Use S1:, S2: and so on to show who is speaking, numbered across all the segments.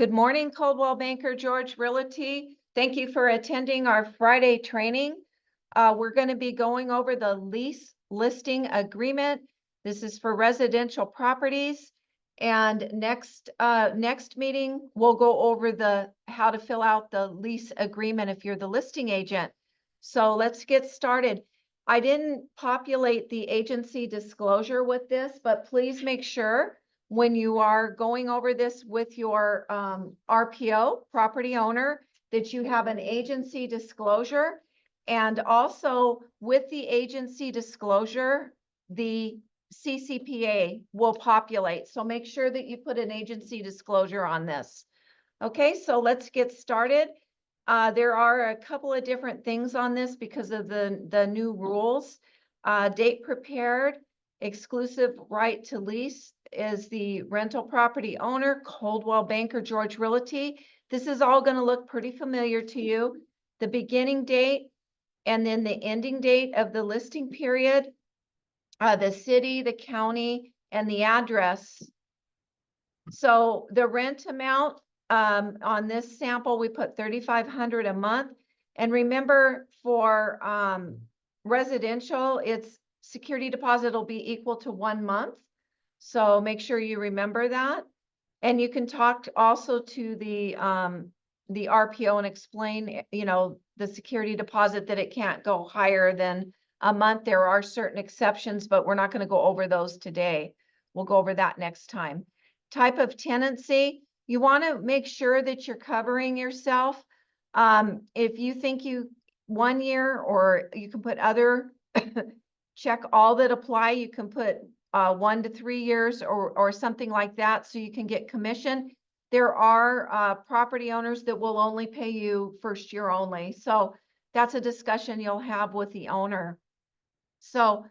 S1: Good morning, Coldwell Banker George Realty. Thank you for attending our Friday training. We're going to be going over the lease listing agreement. This is for residential properties. And next meeting, we'll go over how to fill out the lease agreement if you're the listing agent. So let's get started. I didn't populate the agency disclosure with this, but please make sure when you are going over this with your RPO, property owner, that you have an agency disclosure. And also with the agency disclosure, the CCPA will populate. So make sure that you put an agency disclosure on this. Okay, so let's get started. There are a couple of different things on this because of the new rules. Date prepared, exclusive right to lease is the rental property owner, Coldwell Banker George Realty. This is all going to look pretty familiar to you. The beginning date and then the ending date of the listing period, the city, the county, and the address. So the rent amount on this sample, we put $3,500 a month. And remember, for residential, its security deposit will be equal to 1 month. So make sure you remember that. And you can talk also to the RPO and explain, the security deposit, that it can't go higher than a month. There are certain exceptions, but we're not going to go over those today. We'll go over that next time. Type of tenancy, you want to make sure that you're covering yourself. If you think 1 year, or you can put other, check all that apply. You can put 1 to 3 years or something like that, so you can get commission. There are property owners that will only pay you first year only. So that's a discussion you'll have with the owner. So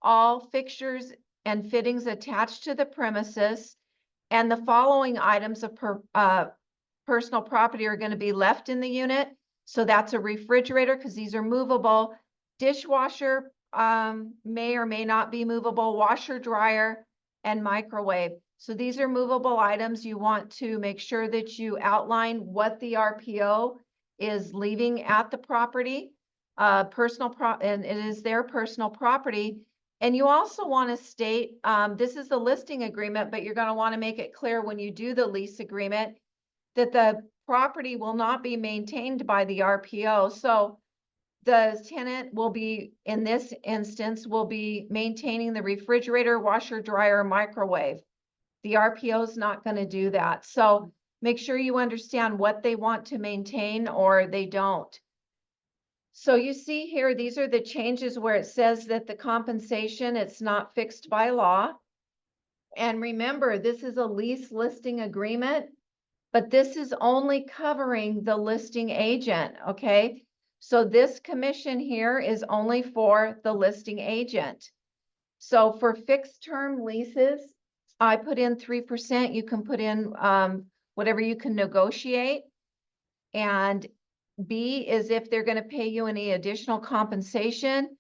S1: all fixtures and fittings attached to the premises and the following items of personal property are going to be left in the unit. So that's a refrigerator, because these are movable. Dishwasher may or may not be movable. Washer, dryer, and microwave. So these are movable items. You want to make sure that you outline what the RPO is leaving at the property, and it is their personal property. And you also want to state, this is the listing agreement, but you're going to want to make it clear when you do the lease agreement that the property will not be maintained by the RPO. So the tenant will be, in this instance, will be maintaining the refrigerator, washer, dryer, microwave. The RPO is not going to do that. So make sure you understand what they want to maintain or they don't. So you see here, these are the changes where it says that the compensation, it's not fixed by law. And remember, this is a lease listing agreement, but this is only covering the listing agent, okay? So this commission here is only for the listing agent. So for fixed term leases, I put in 3%. You can put in whatever you can negotiate. And B is if they're going to pay you any additional compensation,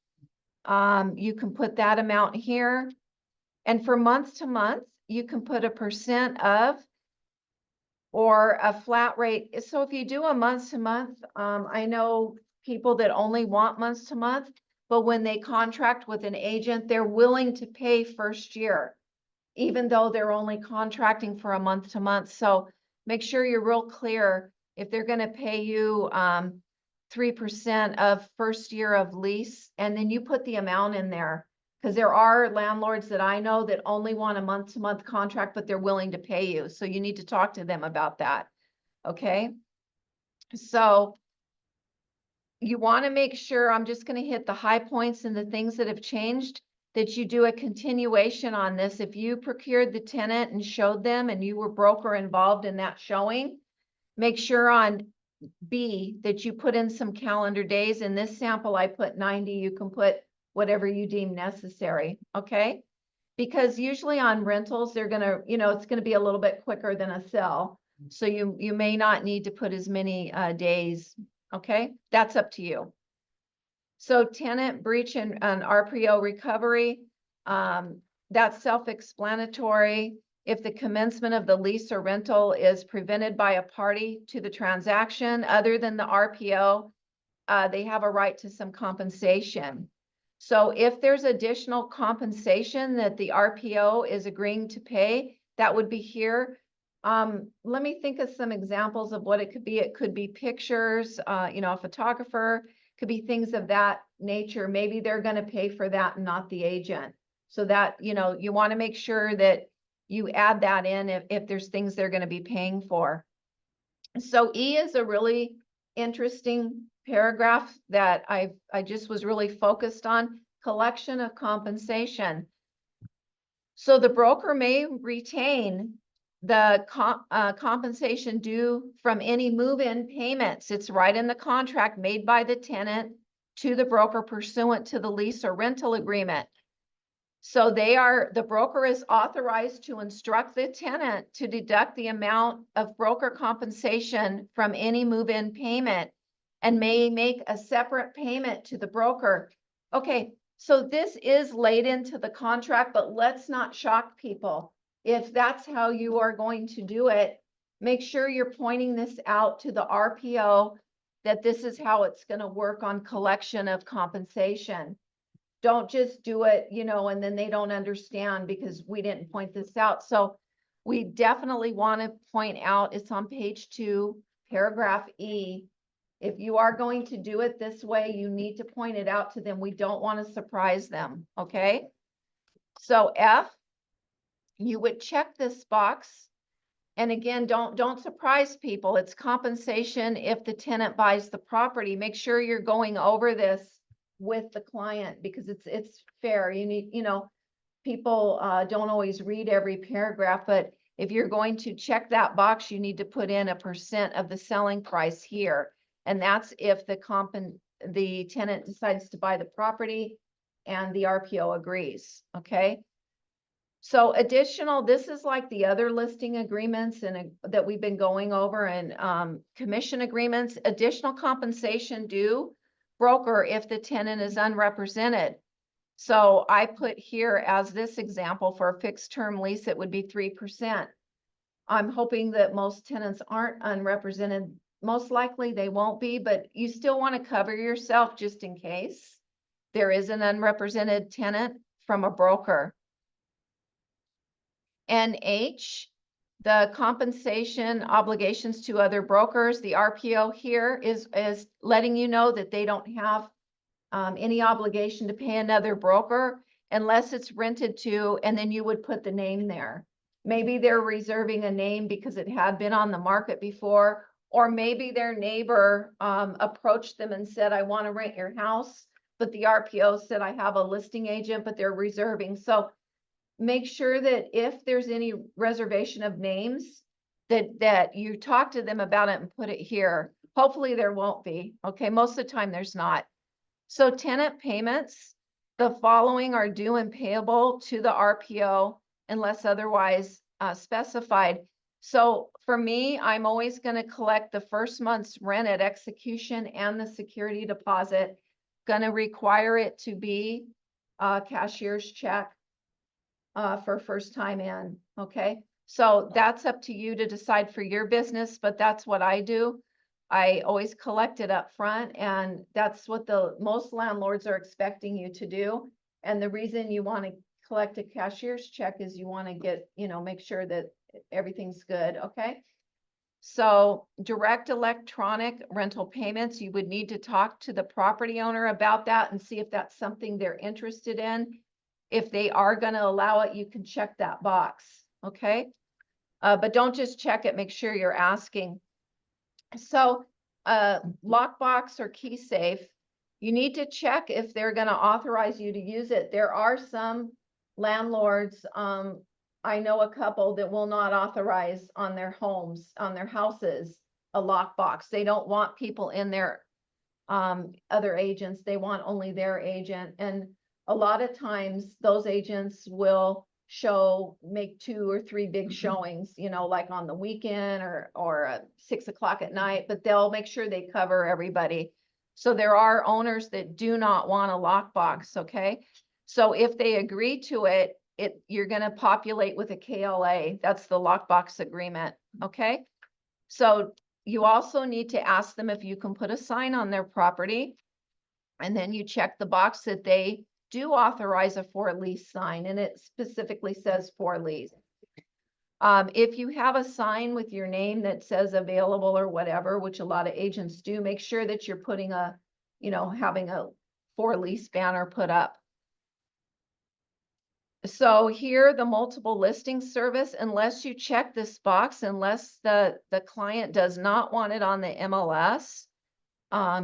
S1: you can put that amount here. And for month to month, you can put a % of or a flat rate. So if you do a month to month, I know people that only want months to month, but when they contract with an agent, they're willing to pay first year, even though they're only contracting for a month to month. So make sure you're real clear if they're going to pay you 3% of first year of lease, and then you put the amount in there, because there are landlords that I know that only want a month to month contract, but they're willing to pay you. So you need to talk to them about that. Okay. So you want to make sure, I'm just going to hit the high points and the things that have changed, that you do a continuation on this. If you procured the tenant and showed them and you were broker involved in that showing, make sure on B that you put in some calendar days. In this sample, I put 90. You can put whatever you deem necessary, okay? Because usually on rentals, they're going to, it's going to be a little bit quicker than a sell. So you may not need to put as many days, okay? That's up to you. So tenant breach and RPO recovery, that's self-explanatory. if the commencement of the lease or rental is prevented by a party to the transaction other than the RPO, they have a right to some compensation. So if there's additional compensation that the RPO is agreeing to pay, that would be here. Let me think of some examples of what it could be. It could be pictures, a photographer, could be things of that nature. Maybe they're going to pay for that and not the agent. So that, you want to make sure that you add that in if there's things they're going to be paying for. So E is a really interesting paragraph that I just was really focused on: collection of compensation. So the broker may retain the compensation due from any move-in payments. It's right in the contract made by the tenant to the broker pursuant to the lease or rental agreement. So the broker is authorized to instruct the tenant to deduct the amount of broker compensation from any move-in payment and may make a separate payment to the broker. Okay, so this is laid into the contract, but let's not shock people. If that's how you are going to do it, make sure you're pointing this out to the RPO that this is how it's going to work on collection of compensation. Don't just do it, and then they don't understand because we didn't point this out. So we definitely want to point out, it's on page 2, paragraph E. If you are going to do it this way, you need to point it out to them. We don't want to surprise them, okay? So F, you would check this box. And again, don't surprise people. It's compensation if the tenant buys the property. Make sure you're going over this with the client because it's fair. You need, people don't always read every paragraph, but if you're going to check that box, you need to put in a % of the selling price here. And that's if the tenant decides to buy the property and the RPO agrees, okay? So this is like the other listing agreements that we've been going over, and commission agreements. Additional compensation due broker if the tenant is unrepresented. So I put here as this example for a fixed term lease, it would be 3%. I'm hoping that most tenants aren't unrepresented. Most likely they won't be, but you still want to cover yourself just in case there is an unrepresented tenant from a broker. And H, the compensation obligations to other brokers. The RPO here is letting you know that they don't have any obligation to pay another broker unless it's rented to, and then you would put the name there. Maybe they're reserving a name because it had been on the market before, or maybe their neighbor approached them and said, I want to rent your house, but the RPO said, I have a listing agent, but they're reserving. So make sure that if there's any reservation of names, that you talk to them about it and put it here. Hopefully there won't be. Okay, most of the time there's not. So tenant payments, the following are due and payable to the RPO unless otherwise specified. So for me, I'm always going to collect the first month's rent at execution and the security deposit. Going to require it to be a cashier's check for first time in, okay? So that's up to you to decide for your business, but that's what I do. I always collect it up front, and that's what most landlords are expecting you to do. And the reason you want to collect a cashier's check is you want to get, make sure that everything's good, okay? So direct electronic rental payments, you would need to talk to the property owner about that and see if that's something they're interested in. If they are going to allow it, you can check that box, okay? But don't just check it, make sure you're asking. So lockbox or key safe, you need to check if they're going to authorize you to use it. There are some landlords, I know a couple that will not authorize on their homes, on their houses, a lockbox. They don't want people in their other agents. They want only their agent. And a lot of times those agents will make 2 or 3 big showings, like on the weekend or 6 o'clock at night, but they'll make sure they cover everybody. So there are owners that do not want a lockbox, okay? So if they agree to it, you're gonna populate with a KLA. That's the lockbox agreement, okay? So you also need to ask them if you can put a sign on their property. And then you check the box that they do authorize a for lease sign, and it specifically says for lease. If you have a sign with your name that says available or whatever, which a lot of agents do, make sure that you're putting having a for lease banner put up. So here, the multiple listing service, unless you check this box, unless the client does not want it on the MLS,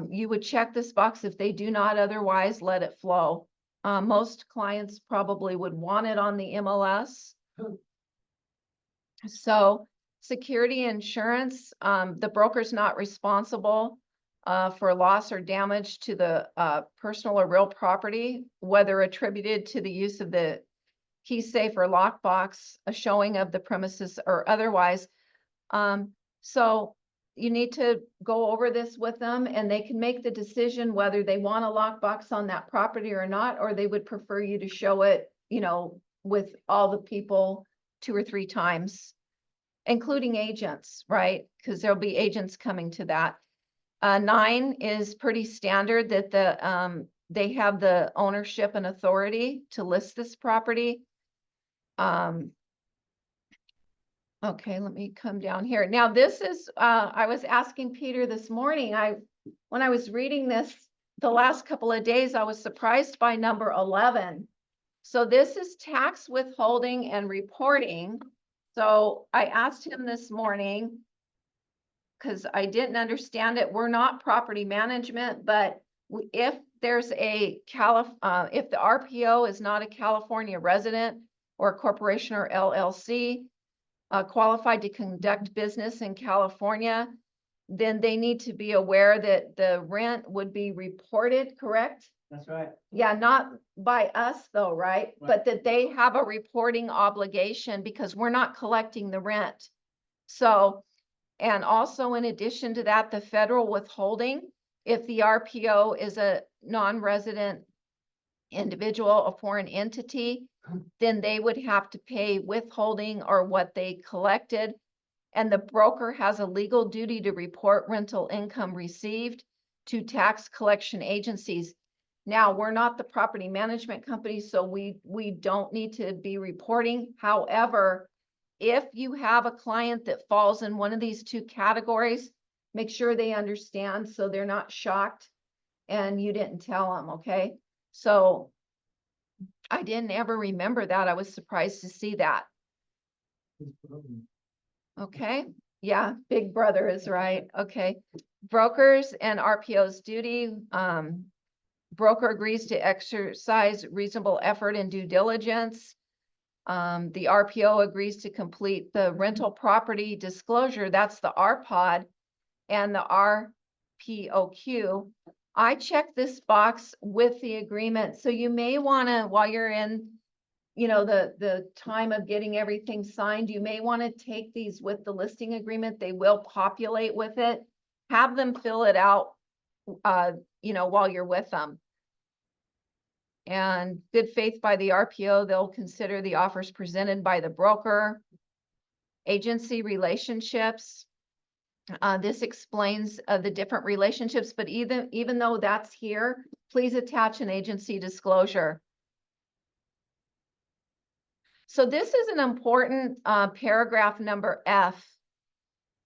S1: you would check this box if they do not otherwise let it flow. Most clients probably would want it on the MLS. So security insurance, the broker's not responsible for loss or damage to the personal or real property, whether attributed to the use of the key safe or lockbox, a showing of the premises or otherwise. So you need to go over this with them, and they can make the decision whether they want a lockbox on that property or not, or they would prefer you to show it, with all the people 2 or 3 times, including agents, right? Because there'll be agents coming to that. 9 is pretty standard that they have the ownership and authority to list this property. Okay, let me come down here. Now this is, I was asking Peter this morning, when I was reading this the last couple of days, I was surprised by number 11. So this is tax withholding and reporting. So I asked him this morning, because I didn't understand it. We're not property management, but if there's if the RPO is not a California resident or a corporation or LLC, qualified to conduct business in California, then they need to be aware that the rent would be reported, correct?
S2: That's right.
S1: Yeah, not by us though, right? But that they have a reporting obligation because we're not collecting the rent. So, and also in addition to that, the federal withholding, if the RPO is a non-resident individual, a foreign entity, then they would have to pay withholding or what they collected. And the broker has a legal duty to report rental income received to tax collection agencies. Now, we're not the property management company, so we don't need to be reporting. However, if you have a client that falls in one of these 2 categories, make sure they understand so they're not shocked and you didn't tell them, okay? So I didn't ever remember that. I was surprised to see that. Okay. Yeah, Big Brother is right. Okay. Brokers and RPO's duty. Broker agrees to exercise reasonable effort and due diligence. The RPO agrees to complete the rental property disclosure. That's the RPOD and the RPOQ. I checked this box with the agreement. So you may want to, while you're in, the time of getting everything signed, you may want to take these with the listing agreement. They will populate with it. Have them fill it out, while you're with them. And good faith by the RPO, they'll consider the offers presented by the broker. Agency relationships. This explains the different relationships, but even though that's here, please attach an agency disclosure. So this is an important paragraph number F.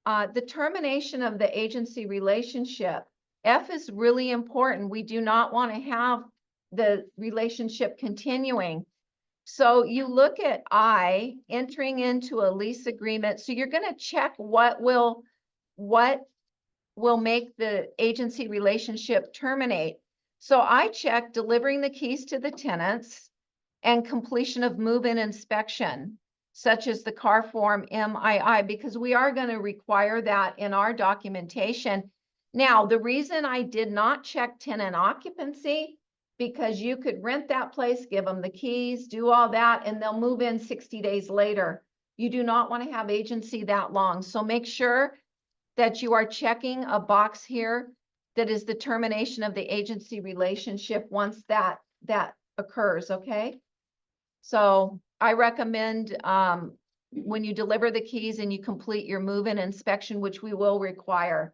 S1: The termination of the agency relationship. F is really important. We do not want to have the relationship continuing. So you look at I, entering into a lease agreement. So you're going to check what will make the agency relationship terminate. So I checked delivering the keys to the tenants and completion of move-in inspection, such as the car form MII, because we are going to require that in our documentation. Now, the reason I did not check tenant occupancy, because you could rent that place, give them the keys, do all that, and they'll move in 60 days later. You do not want to have agency that long. So make sure that you are checking a box here that is the termination of the agency relationship once that occurs, okay? So I recommend, when you deliver the keys and you complete your move-in inspection, which we will require.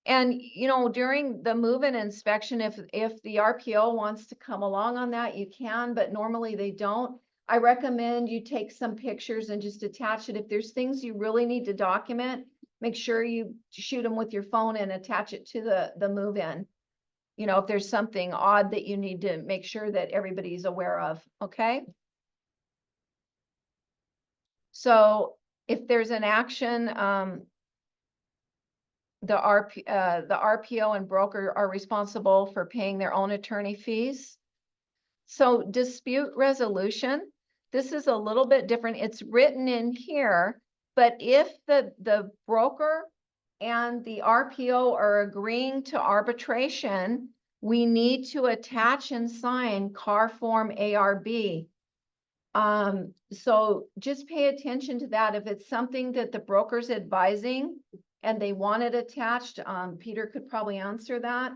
S1: And, you know, during the move-in inspection, if the RPO wants to come along on that, you can, but normally they don't. I recommend you take some pictures and just attach it. If there's things you really need to document, make sure you shoot them with your phone and attach it to the move-in. You know, if there's something odd that you need to make sure that everybody's aware of, okay? So if there's an action, the RPO and broker are responsible for paying their own attorney fees. So dispute resolution, this is a little bit different. It's written in here, but if the broker and the RPO are agreeing to arbitration, we need to attach and sign CAR Form ARB. So just pay attention to that. If it's something that the broker's advising and they want it attached, Peter could probably answer that.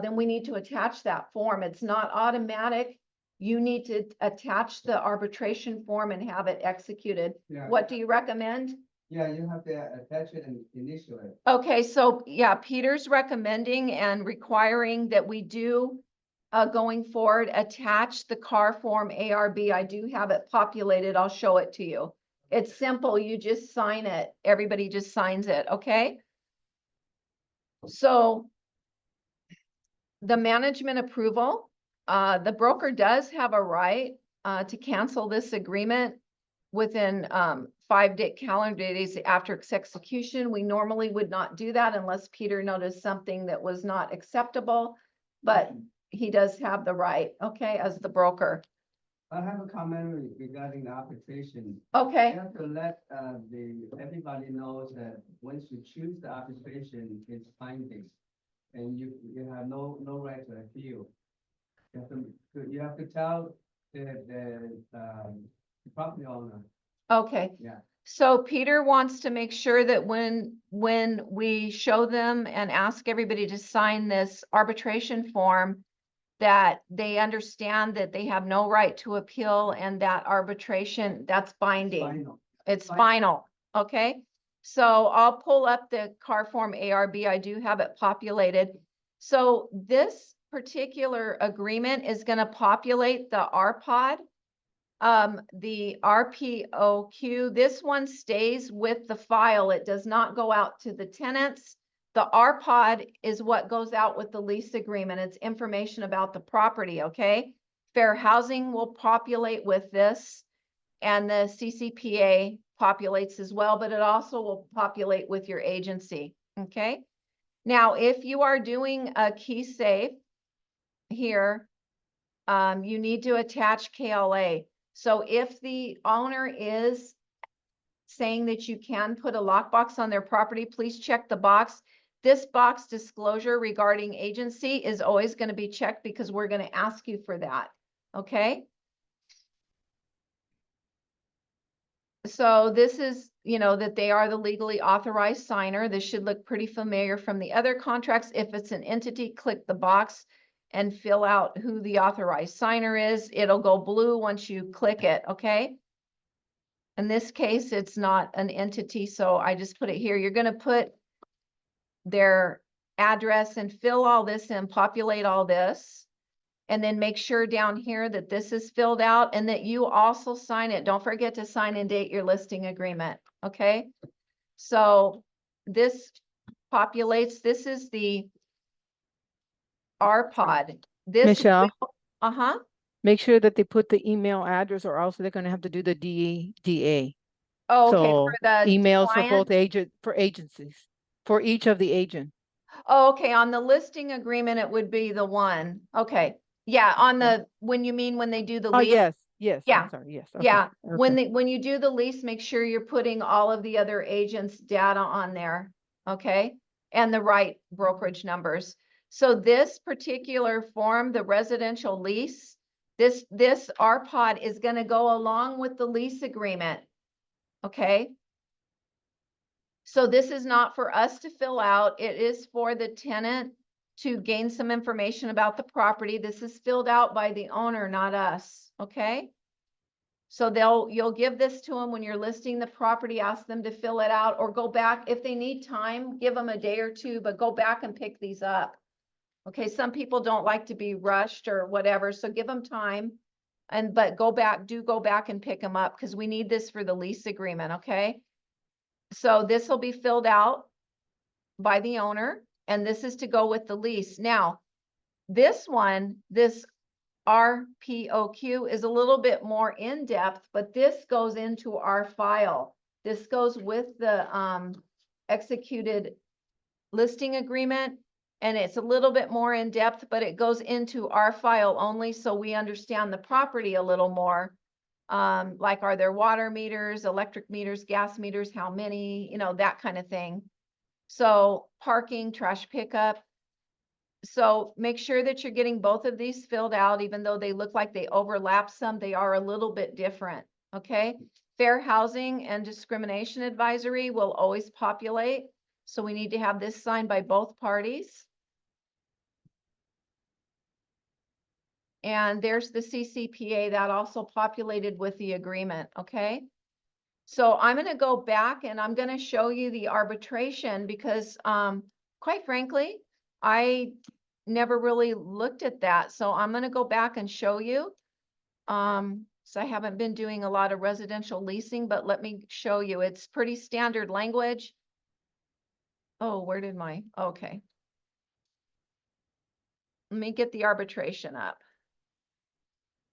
S1: Then we need to attach that form. It's not automatic. You need to attach the arbitration form and have it executed.
S2: Yeah.
S1: What do you recommend?
S2: Yeah, you have to attach it and initial it.
S1: Okay, so yeah, Peter's recommending and requiring that we do, going forward, attach the CAR Form ARB. I do have it populated. I'll show it to you. It's simple. You just sign it. Everybody just signs it, okay? So the management approval, the broker does have a right to cancel this agreement within 5 calendar days after its execution. We normally would not do that unless Peter noticed something that was not acceptable, but he does have the right, okay, as the broker.
S2: I have a comment regarding the arbitration.
S1: Okay,
S2: You have to let everybody knows that once you choose the arbitration, it's binding, and you have no right to appeal. You have to tell the property owner.
S1: okay.
S2: Yeah.
S1: So Peter wants to make sure that when we show them and ask everybody to sign this arbitration form, that they understand that they have no right to appeal and that arbitration, that's binding.
S2: Final.
S1: It's final, okay? So I'll pull up the CAR Form ARB. I do have it populated. So this particular agreement is going to populate the RPOD. The RPOQ, this one stays with the file. It does not go out to the tenants. The RPOD is what goes out with the lease agreement. It's information about the property, okay? Fair housing will populate with this, and the CCPA populates as well, but it also will populate with your agency, okay? Now, if you are doing a key safe here, you need to attach KLA. So if the owner is saying that you can put a lockbox on their property, please check the box. This box disclosure regarding agency is always going to be checked because we're going to ask you for that. Okay. So this is, you know, that they are the legally authorized signer. This should look pretty familiar from the other contracts. If it's an entity, click the box and fill out who the authorized signer is. It'll go blue once you click it. Okay. In this case, it's not an entity, so I just put it here. You're going to put their address and fill all this in, populate all this, and then make sure down here that this is filled out and that you also sign it. Don't forget to sign and date your listing agreement, okay? So this populates, this is the RPOD. This
S3: Michelle,
S1: uh-huh.
S3: make sure that they put the email address or else they're gonna have to do the DA.
S1: Oh, okay,
S3: So
S1: for the
S3: emails for
S1: client?
S3: both agencies, for each of the agent.
S1: Oh, okay, on the listing agreement, it would be the one. Okay. Yeah, on the, when you mean when they do the
S3: Oh,
S1: lease?
S3: yes, yes,
S1: Yeah.
S3: I'm sorry, yes. Okay,
S1: Yeah, when
S3: okay.
S1: when you do the lease, make sure you're putting all of the other agents' data on there, okay? And the right brokerage numbers. So this particular form, the residential lease, this RPOD is gonna go along with the lease agreement, okay? So this is not for us to fill out. It is for the tenant to gain some information about the property. This is filled out by the owner, not us, okay? So you'll give this to them when you're listing the property, ask them to fill it out, or go back, if they need time, give them a day or two, but go back and pick these up. Okay, some people don't like to be rushed or whatever, so give them time. But go back and pick them up, because we need this for the lease agreement, okay? So this will be filled out by the owner, and this is to go with the lease. Now, this one, this RPOQ is a little bit more in-depth, but this goes into our file. This goes with the executed listing agreement, and it's a little bit more in-depth, but it goes into our file only so we understand the property a little more. Like, are there water meters, electric meters, gas meters, how many, you know, that kind of thing. So parking, trash pickup. So make sure that you're getting both of these filled out, even though they look like they overlap some, they are a little bit different, okay? Fair housing and discrimination advisory will always populate. So we need to have this signed by both parties. And there's the CCPA that also populated with the agreement, okay? So I'm going to go back and I'm going to show you the arbitration because, quite frankly, I never really looked at that. So I'm going to go back and show you. So I haven't been doing a lot of residential leasing, but let me show you. It's pretty standard language. Oh, where did okay. Let me get the arbitration up.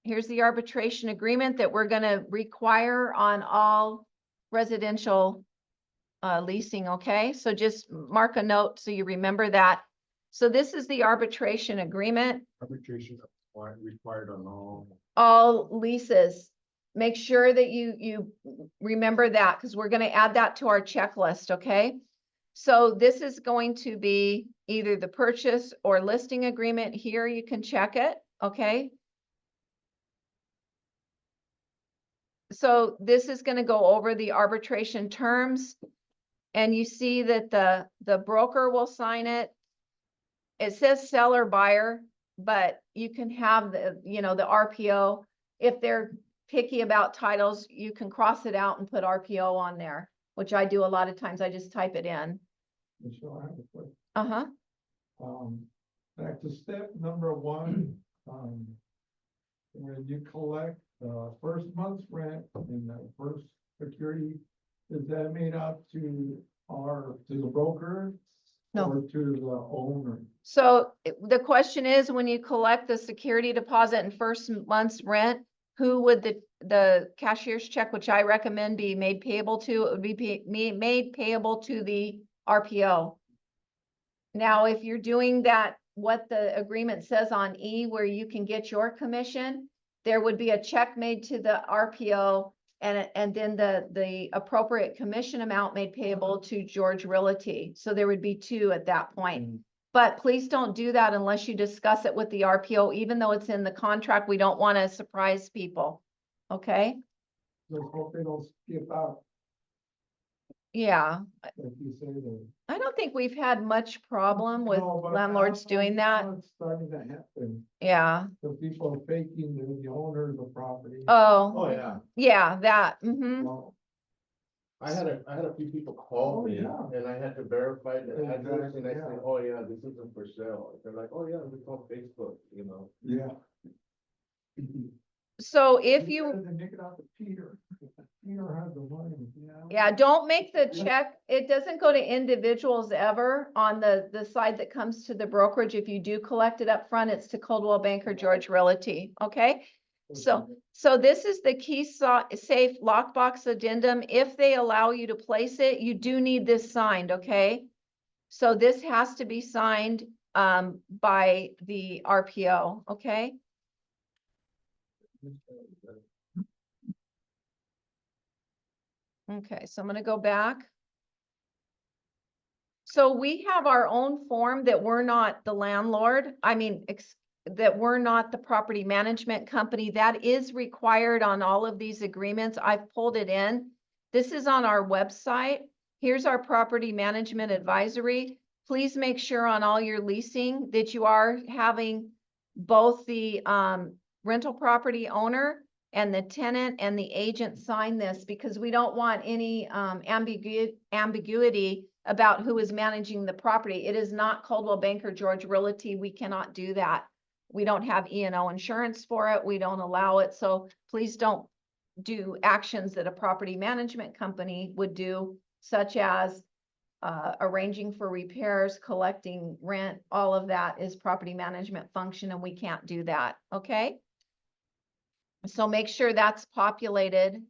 S1: Here's the arbitration agreement that we're going to require on all residential leasing, okay? So just mark a note so you remember that. So this is the arbitration agreement.
S4: Arbitration required on
S1: all leases. Make sure that you remember that, because we're going to add that to our checklist, okay? So this is going to be either the purchase or listing agreement. Here you can check it, okay? So this is going to go over the arbitration terms, and you see that the broker will sign it. It says seller buyer, but you can have the, you know, the RPO. If they're picky about titles, you can cross it out and put RPO on there, which I do a lot of times. I just type it in.
S4: Michelle, I have a question.
S1: Uh-huh.
S4: Back to step number one, when you collect the first month's rent and the first security, is that made out to the broker?
S1: No.
S4: Or to the owner?
S1: So the question is, when you collect the security deposit and first month's rent, who would the cashier's check, which I recommend be made payable to? It would be made payable to the RPO. Now, if you're doing that, what the agreement says on E, where you can get your commission, there would be a check made to the RPO and then the appropriate commission amount made payable to George Realty. So there would be two at that point. But please don't do that unless you discuss it with the RPO, even though it's in the contract. We don't want to surprise people. Okay?
S4: Let's hope they don't skip out,
S1: Yeah.
S4: like you say.
S1: I don't think we've had much problem with
S4: No, but
S1: landlords doing that.
S4: now it's starting to happen.
S1: Yeah.
S4: The people are faking the owner of the property.
S1: Oh,
S5: Oh, yeah.
S1: yeah, that. Mm-hmm.
S4: Well,
S5: I had a few people call
S4: Oh,
S5: me
S4: yeah.
S5: and I had to verify the address and I
S4: Exactly,
S5: said,
S4: yeah.
S5: oh yeah, this isn't for sale. They're like, oh yeah, it's on Facebook, you know.
S4: Yeah.
S1: So if
S4: You
S1: you,
S4: better than make it out to Peter. Peter has the money,
S1: yeah, don't make the check. It doesn't go to individuals ever on the side that comes to the brokerage. If you do collect it up front, it's to Coldwell Banker George Realty. Okay. So this is the key safe lockbox addendum. If they allow you to place it, you do need this signed, okay? So this has to be signed by the RPO, okay? Okay, so I'm going to go back. So we have our own form that we're not the landlord. I mean, that we're not the property management company. That is required on all of these agreements. I've pulled it in. This is on our website. Here's our property management advisory. Please make sure on all your leasing that you are having both the rental property owner and the tenant and the agent sign this because we don't want any ambiguity about who is managing the property. It is not Coldwell Banker George Realty. We cannot do that. We don't have E&O insurance for it. We don't allow it. So please don't do actions that a property management company would do, such as arranging for repairs, collecting rent. All of that is property management function, and we can't do that. Okay? So make sure that's populated.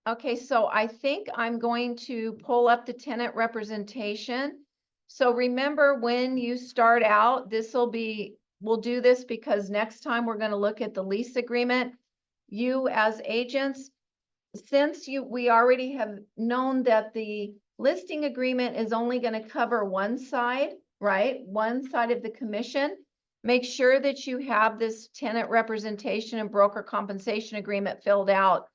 S1: Okay, so I think I'm going to pull up the tenant representation. So remember, when you start out, we'll do this because next time we're going to look at the lease agreement. You as agents, since we already have known that the listing agreement is only going to cover one side, right? One side of the commission. Make sure that you have this tenant representation and broker compensation agreement filled out.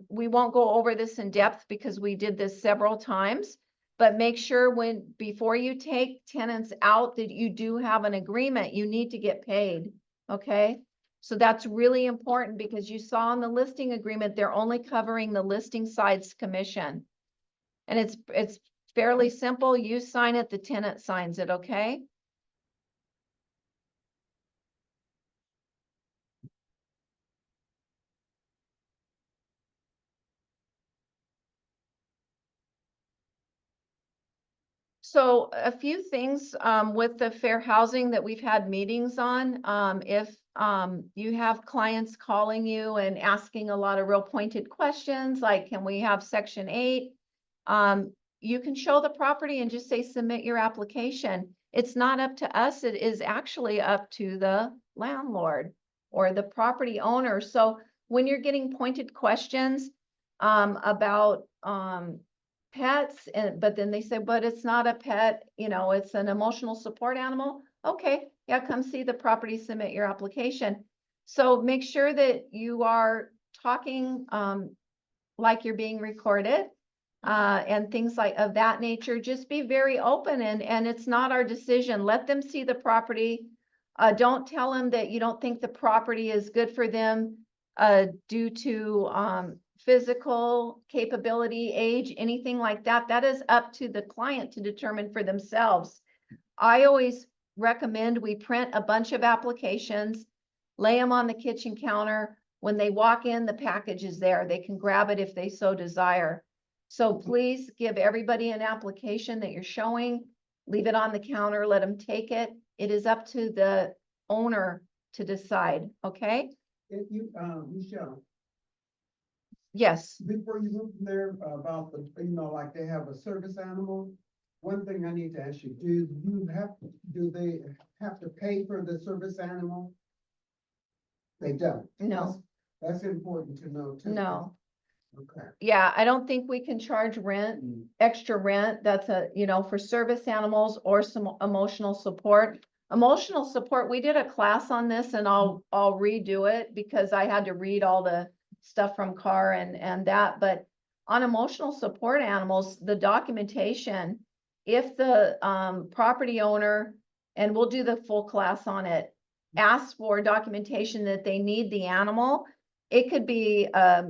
S1: We won't go over this in depth because we did this several times, but make sure before you take tenants out that you do have an agreement. You need to get paid. Okay. So that's really important because you saw in the listing agreement, they're only covering the listing side's commission. And it's fairly simple. You sign it, the tenant signs it. Okay. So a few things with the fair housing that we've had meetings on. If you have clients calling you and asking a lot of real pointed questions, like, can we have Section 8? You can show the property and just say, submit your application. It's not up to us. It is actually up to the landlord or the property owner. So when you're getting pointed questions about pets, but then they say, but it's not a pet, it's an emotional support animal. Okay, yeah, come see the property, submit your application. So make sure that you are talking like you're being recorded and things like of that nature. Just be very open, and it's not our decision. Let them see the property. Don't tell them that you don't think the property is good for them due to physical capability, age, anything like that. That is up to the client to determine for themselves. I always recommend we print a bunch of applications, lay them on the kitchen counter. When they walk in, the package is there. They can grab it if they so desire. So please give everybody an application that you're showing, leave it on the counter, let them take it. It is up to the owner to decide, okay?
S6: If you, Michelle,
S1: Yes.
S6: before you move from there about the, like they have a service animal, one thing I need to ask you, do they have to pay for the service animal? They don't?
S1: No.
S6: That's important to know too.
S1: No.
S6: Okay.
S1: Yeah, I don't think we can charge rent, extra rent. That's for service animals or some emotional support. Emotional support, we did a class on this, and I'll redo it because I had to read all the stuff from CAR and that. But on emotional support animals, the documentation, if the property owner, and we'll do the full class on it, asks for documentation that they need the animal, it could be a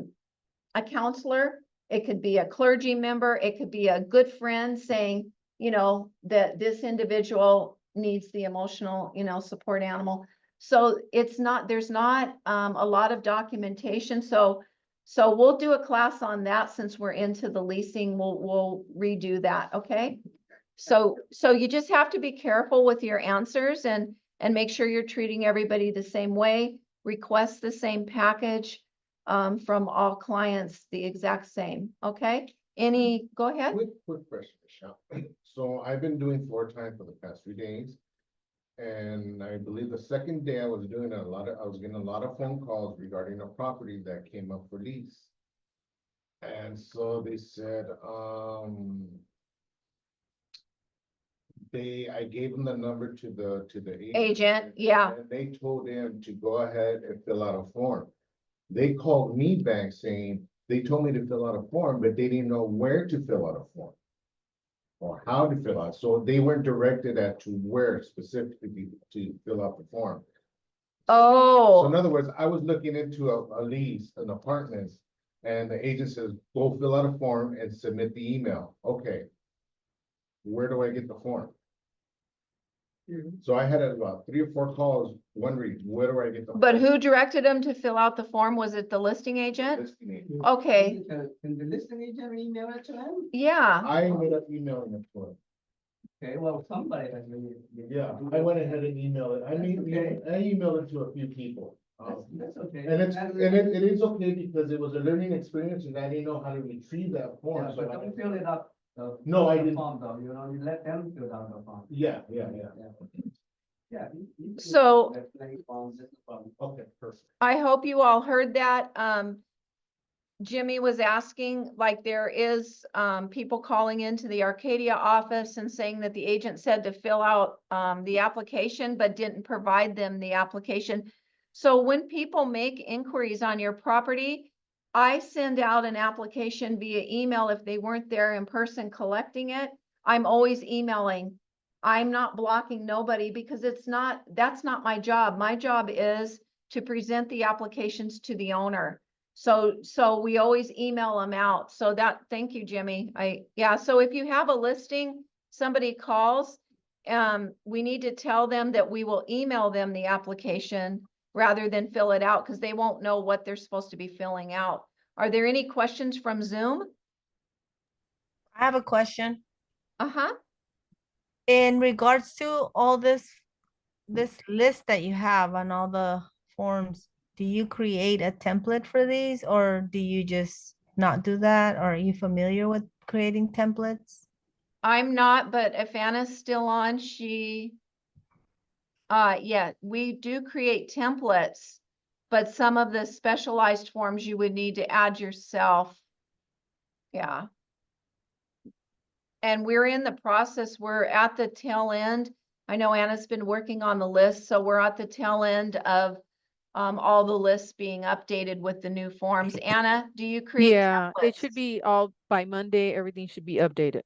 S1: counselor, it could be a clergy member, it could be a good friend saying, that this individual needs the emotional, support animal. So there's not a lot of documentation. So we'll do a class on that since we're into the leasing. We'll redo that. Okay. So you just have to be careful with your answers and make sure you're treating everybody the same way. Request the same package from all clients, the exact same. Okay. Go ahead.
S5: Quick question, Michelle. So I've been doing floor time for the past 3 days. And I believe the second day I was getting a lot of phone calls regarding a property that came up for lease. And so they said, I gave them the number to the
S1: Agent, yeah.
S5: And they told them to go ahead and fill out a form. They called me back saying, they told me to fill out a form, but they didn't know where to fill out a form or how to fill out. So they weren't directed to where specifically to fill out the form. So in
S1: Oh,
S5: other words, I was looking into a lease, an apartment, and the agent says, go fill out a form and submit the email. Okay. Where do I get the form? So I had about 3 or 4 calls wondering, where do I get the?
S1: but
S5: form?
S1: who directed them to fill out the form? Was it the listing agent?
S5: Listing agent.
S1: Okay,
S2: Can the listing agent email it to him?
S1: yeah.
S5: I ended up emailing it to him.
S2: Okay, well, somebody has been.
S5: Yeah, I went ahead and emailed it. I mean,
S2: Okay.
S5: I emailed it to a few people.
S2: That's okay.
S5: And it is okay because it was a learning experience and I didn't know how to retrieve that form.
S2: Yeah,
S5: So
S2: but don't fill it up.
S5: No, I
S2: the
S5: didn't.
S2: Form though, you let them fill out the form.
S5: Yeah.
S2: Yeah.
S1: So-
S2: Forms, that's no problem.
S5: Okay, perfect.
S1: I hope you all heard that. Jimmy was asking, like, there is, people calling into the Arcadia office and saying that the agent said to fill out, the application, but didn't provide them the application. So when people make inquiries on your property, I send out an application via email if they weren't there in person collecting it. I'm always emailing. I'm not blocking nobody because that's not my job. My job is to present the applications to the owner. So we always email them out. So thank you, Jimmy. So if you have a listing, somebody calls, we need to tell them that we will email them the application rather than fill it out because they won't know what they're supposed to be filling out. Are there any questions from Zoom?
S7: I have a question.
S1: Uh-huh.
S7: In regards to all this list that you have on all the forms, do you create a template for these or do you just not do that? Or are you familiar with creating templates?
S1: I'm not, but if Anna's still on, yeah, we do create templates, but some of the specialized forms you would need to add yourself. Yeah. And we're in the process, we're at the tail end. I know Anna's been working on the list, so we're at the tail end of all the lists being updated with the new forms. Anna, do you create
S3: Yeah, it should
S1: templates?
S3: be all by Monday, everything should be updated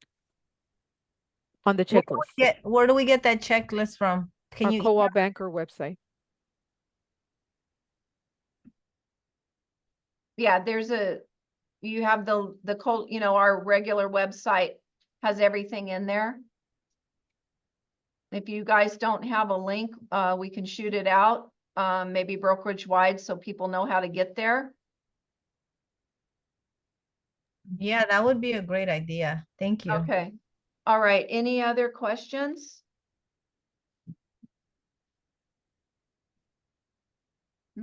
S3: on the
S7: Where do we
S3: checklist,
S7: where do we get that checklist from? Can
S3: our
S7: you
S3: co-op banker website.
S1: Yeah, you have our regular website has everything in there. If you guys don't have a link, we can shoot it out, maybe brokerage wide so people know how to get there.
S7: Yeah, that would be a great idea. Thank you.
S1: Okay. All right. Any other questions?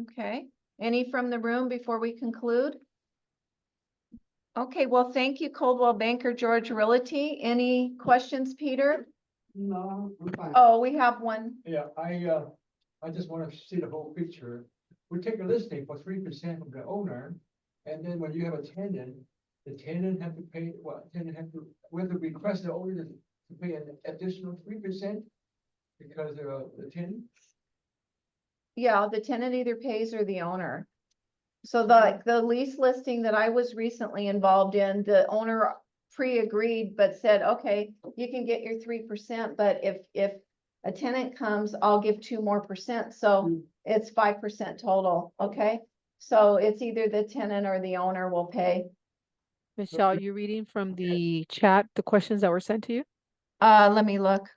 S1: Okay. Any from the room before we conclude? Okay, well, thank you, Coldwell Banker George Realty. Any questions, Peter?
S6: No, I'm fine.
S1: Oh, we have one.
S4: Yeah, I just want to see the whole picture. We take a listing for 3% from the owner, and then when you have a tenant, the tenant have to pay, we have to request the owner to pay an additional 3% because the tenant.
S1: Yeah, the tenant either pays or the owner. So the lease listing that I was recently involved in, the owner pre-agreed, but said, okay, you can get your 3%, but if a tenant comes, I'll give 2% more. So it's 5% total, okay? So it's either the tenant or the owner will pay.
S3: Michelle, you reading from the chat, the questions that were sent to you?
S1: Let me look.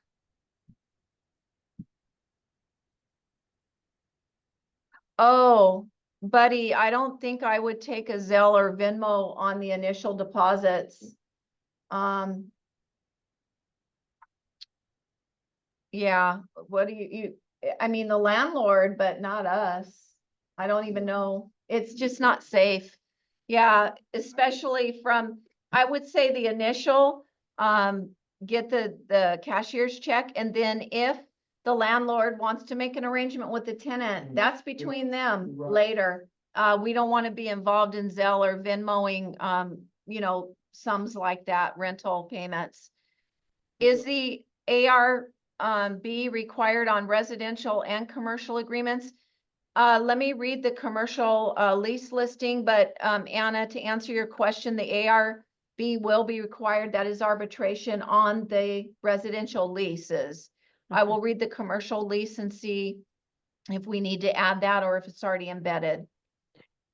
S1: Oh, buddy, I don't think I would take a Zelle or Venmo on the initial deposits. Yeah, what do I mean, the landlord, but not us. I don't even know. It's just not safe. Yeah, especially I would say the initial, get the cashier's check, and then if the landlord wants to make an arrangement with the tenant, that's between them
S4: Right.
S1: later. We don't want to be involved in Zelle or Venmoing, sums like that, rental payments. Is the AR be required on residential and commercial agreements? Let me read the commercial lease listing, but Anna, to answer your question, the ARB will be required. That is arbitration on the residential leases. I will read the commercial lease and see if we need to add that or if it's already embedded.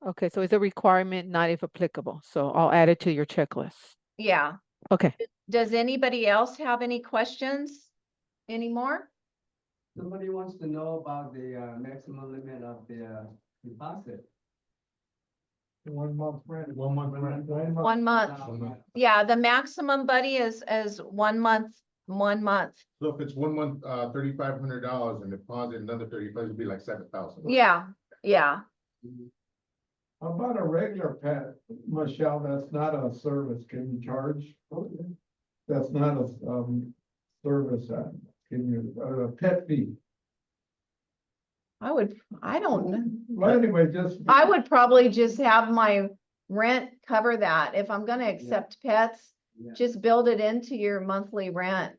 S3: Okay, so it's a requirement, not if applicable. So I'll add it to your checklist.
S1: Yeah.
S3: Okay.
S1: Does anybody else have any questions anymore?
S2: Somebody wants to know about the maximum limit of the deposit.
S4: 1 month rent.
S5: 1 month rent.
S4: 1 month.
S1: 1 month. Yeah, the maximum, buddy, is 1 month, 1 month.
S5: So if it's 1 month, $3,500 and deposit another 35, it'd be like 7,000.
S1: Yeah, yeah.
S4: How about a regular pet, Michelle, that's not a service, can you charge? That's not a, service, can you, a pet fee?
S1: I don't know.
S4: Well, anyway, just.
S1: I would probably just have my rent cover that. If I'm gonna accept pets,
S2: Yeah.
S1: just build it into your monthly rent.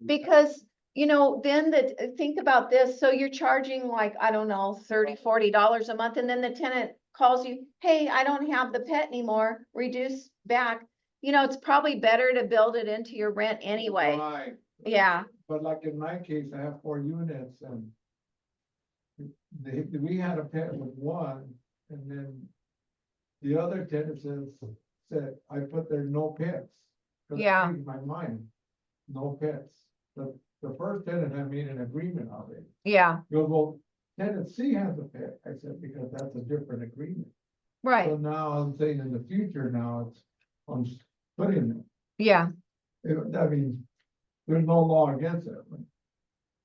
S1: Because, you know, then think about this, so you're charging like, I don't know, $30-40 a month, and then the tenant calls you, hey, I don't have the pet anymore, reduce back. You know, it's probably better to build it into your rent anyway.
S4: Right.
S1: Yeah,
S4: But like in my case, I have 4 units and we had a pet with one, and then the other tenant said, I put there no pets. 'Cause it
S1: Yeah.
S4: changed my mind, no pets. The first tenant had made an agreement already.
S1: yeah,
S4: He goes, well, tenant C has a pet. I said, because that's a different agreement.
S1: right,
S4: So now I'm saying in the future now, I'm putting it.
S1: yeah.
S4: I mean, there's no law against it.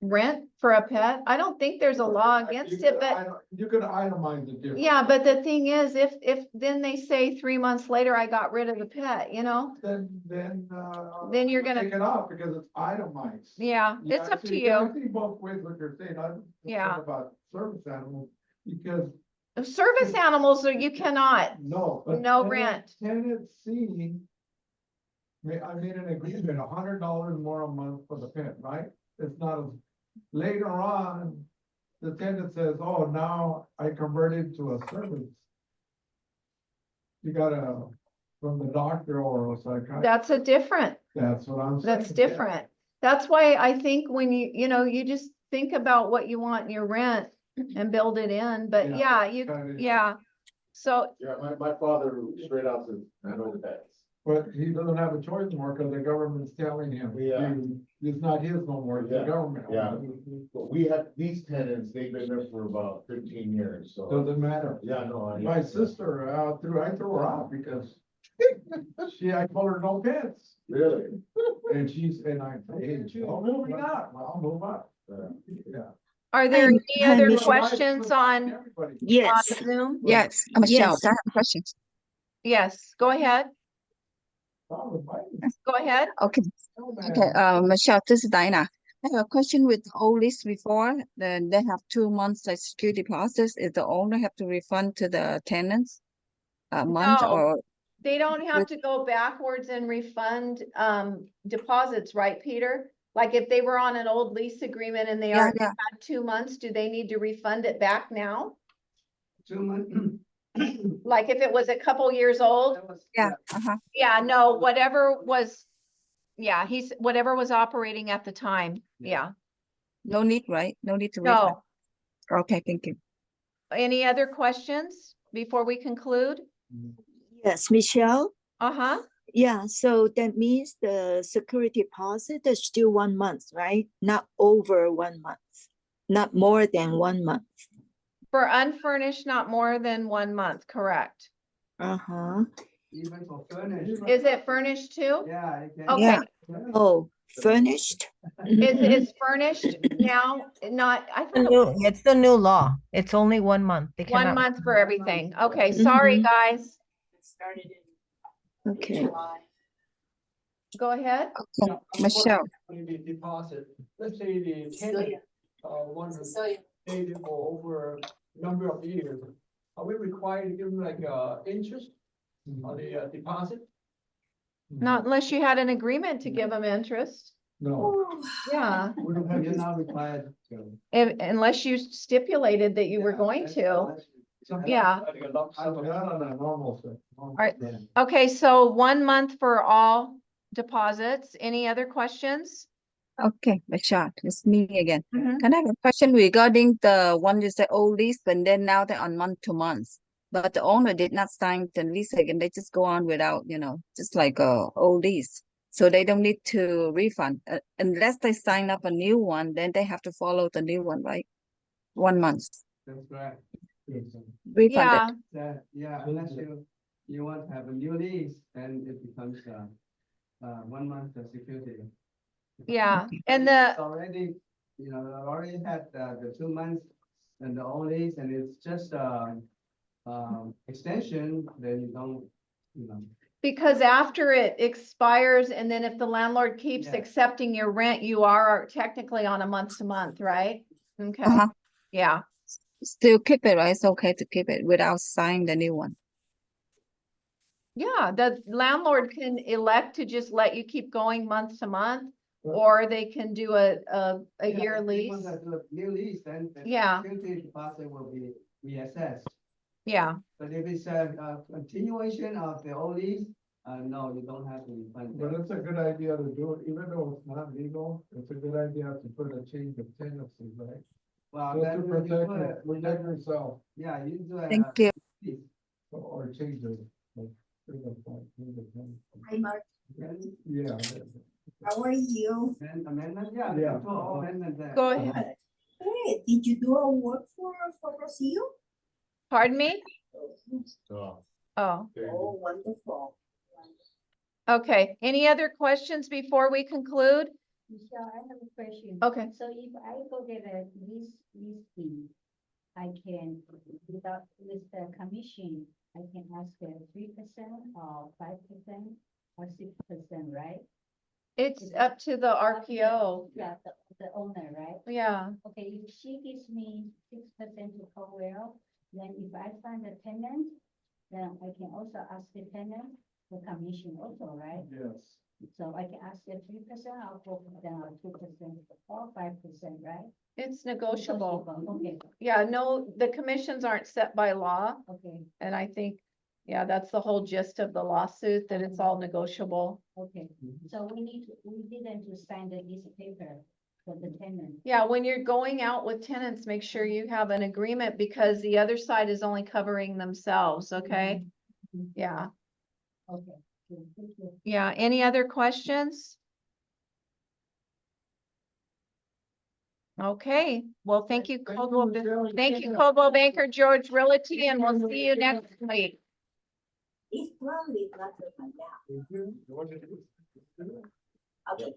S1: Rent for a pet? I don't think there's a law against it, but
S4: You could itemize the difference.
S1: yeah, but the thing is, if then they say 3 months later, I got rid of the pet, you know?
S4: Then
S1: you're gonna-
S4: take it off because it's itemized.
S1: Yeah, it's
S4: I
S1: up to
S4: see- I
S1: you.
S4: see both ways what you're saying. I'm
S1: Yeah.
S4: concerned about service animals because
S1: Service animals, you cannot,
S4: no. but
S1: No
S4: tenant-
S1: rent.
S4: Tenant C. I made an agreement, $100 more a month for the pet, right? It's not as, later on, the tenant says, oh, now I converted to a service. You gotta, from the doctor or a psychiatrist,
S1: that's a different,
S4: that's what I'm saying.
S1: that's different. That's why I think when you know, you just think about what you want in your rent and build it in, but
S4: Yeah.
S1: yeah, yeah. So,
S5: Yeah, my father straight out says, I know that.
S4: But he doesn't have a choice anymore because the government's telling him,
S5: Yeah.
S4: it's not his no more, it's the
S5: Yeah.
S4: government.
S5: Yeah. But we have these tenants, they've been there for about 15 years, so.
S4: Doesn't matter.
S5: Yeah, no.
S4: My sister, I threw her out because I told her no pets.
S5: Really?
S4: And I, hey, I'm moving out, well, I'll move out. Yeah.
S1: are there any
S8: hi,
S1: other
S8: Michelle.
S1: questions on
S4: Everybody.
S8: Yes,
S1: Zoom?
S8: yes,
S9: Michelle,
S8: yes.
S9: I have questions.
S1: Yes, go ahead,
S4: Oh, with Biden.
S1: go ahead.
S9: Okay,
S4: No
S9: okay,
S4: matter.
S9: Michelle, this is Dinah. I have a question with the old list before, then they have 2 months like security deposits. Is the owner have to refund to the tenants a month
S1: No.
S9: or?
S1: They don't have
S9: With-
S1: to go backwards and refund deposits, right, Peter? Like if they were on an old lease agreement and they
S9: Yeah,
S1: already
S9: yeah,
S1: had 2 months, do they need to refund it back now?
S2: 2 months.
S1: Like if it was a couple years old?
S9: yeah, uh-huh.
S1: Yeah, no, whatever was, yeah, whatever was operating at the time, yeah.
S9: No need, right? No need to refund.
S1: No,
S9: Okay, thank you.
S1: any other questions before we conclude?
S8: Yes, Michelle.
S1: Uh-huh,
S8: Yeah, so that means the security deposit is still 1 month, right? Not over 1 month, not more than 1 month.
S1: for unfurnished, not more than 1 month, correct?
S8: Uh-huh.
S2: Even for furnished.
S1: Is it furnished too?
S2: Yeah. it can-
S1: Okay,
S8: Oh, furnished?
S1: is furnished now, not, I
S7: The
S1: thought
S7: new- It's the new law. It's only 1 month. They
S1: 1
S7: cannot.
S1: month for everything. Okay, sorry,
S8: Mhm.
S1: guys.
S8: Okay.
S1: Go ahead.
S9: Okay, Michelle,
S4: The deposit, let's say the tenant, wants to pay it for over a number of years. Are we required to give them like, interest on the deposit?
S1: Not unless you had an agreement to give them interest.
S4: No.
S1: Yeah,
S4: We don't have
S2: You're
S4: this.
S2: not required to.
S1: unless you stipulated that you were going to. Yeah.
S4: Like a lump sum, not on a normal thing.
S1: Right. Okay, so 1 month for all deposits. Any other questions?
S9: Okay, Bashar, it's me again.
S1: Mhm.
S9: Can I have a question regarding the one you said old lease, and then now they're on month to month? But the owner did not sign the lease again. They just go on without, just like a old lease. So they don't need to refund unless they sign up a new one. Then they have to follow the new one, right? 1 month
S2: That's right.
S9: refunded.
S1: Yeah,
S2: Yeah, unless you want to have a new lease, then it becomes 1 month security.
S1: yeah.
S9: Okay.
S1: And
S2: It's
S1: the,
S2: already, already had the 2 months and the old lease, and it's just extension, then you don't,
S1: because after it expires and then if the landlord keeps
S2: Yeah.
S1: accepting your rent, you are technically on a month to month, right? Okay,
S9: Uh-huh.
S1: yeah.
S9: Still keep it, right? It's okay to keep it without signing the new one.
S1: Yeah, the landlord can elect to just let you keep going month to month, or they can do a
S2: Yeah,
S1: year
S2: if you
S1: lease.
S2: want to do a new lease, then the
S1: Yeah.
S2: security deposit will be reassessed.
S1: Yeah,
S2: But if it's a continuation of the old lease, no, you don't have to refund.
S4: But
S2: that.
S4: it's a good idea to do it, even though it's not legal, it's a good idea to put a change of tenancy, right?
S2: Well,
S4: Just
S2: then
S4: to
S2: you
S4: protect yourself,
S2: yeah, you do a.
S9: Thank you.
S2: lease.
S4: or change the, like, change the tenancy.
S10: Hi, Mark.
S4: Yeah.
S10: How are you?
S2: Amendment, yeah.
S4: Yeah.
S2: Amendment there.
S1: go ahead.
S10: Hey, did you do a work for Rocio?
S1: Pardon me?
S5: So,
S1: Oh,
S5: there you
S10: Oh,
S5: go.
S10: wonderful.
S1: okay. Any other questions before we conclude?
S11: Michelle, I have a question.
S1: Okay.
S11: So if I go get a lease fee, I can, with the commission, I can ask 3% or 5% or 6%, right?
S1: It's up to the RPO.
S11: Yeah, the owner, right?
S1: Yeah,
S11: Okay, if she gives me 6% to co-well, then if I find a tenant, then I can also ask the tenant for commission also, right?
S4: Yes.
S11: So I can ask her 3%, I'll go down 2% or 5%, right?
S1: it's negotiable.
S11: Okay,
S1: Yeah, no, the commissions aren't set by law.
S11: okay,
S1: And I think, yeah, that's the whole gist of the lawsuit, that it's all negotiable.
S11: okay. So we didn't to sign the lease paper for the tenant.
S1: Yeah, when you're going out with tenants, make sure you have an agreement because the other side is only covering themselves, okay?
S11: Mhm.
S1: Yeah,
S11: Okay, good, thank you.
S1: yeah. Any other questions? Okay, well, thank you,
S4: Thank you,
S1: Coldwell.
S4: Michelle.
S1: Thank you, Coldwell Banker George Realty, and we'll see you next week.
S10: It's probably not to find out.
S4: Thank you. You want to do it?
S10: Okay.